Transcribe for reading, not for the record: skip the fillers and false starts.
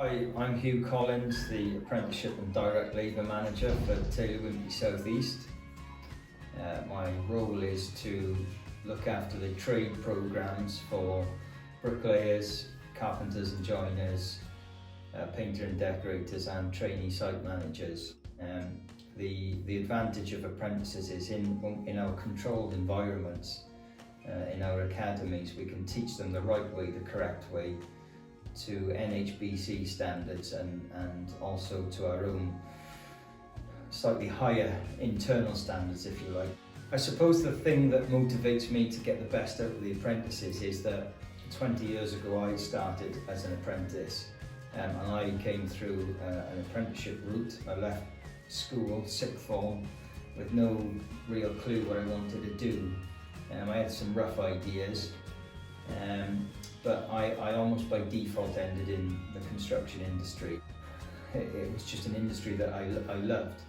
Hi, I'm Hugh Collins, the Apprenticeship and Direct Labour Manager for Taylor Wimpey South East. My role is to look after the trade programmes for bricklayers, carpenters and joiners, painter and decorators and trainee site managers. The advantage of apprentices is in our controlled environments, in our academies, we can teach them the right way, the correct way, to NHBC standards and also to our own slightly higher internal standards, if you like. I suppose the thing that motivates me to get the best out of the apprentices is that 20 years ago I started as an apprentice, and I came through an apprenticeship route. I left school, sixth form, with no real clue what I wanted to do. I had some rough ideas, but I almost by default ended in the construction industry. It was just an industry that I loved.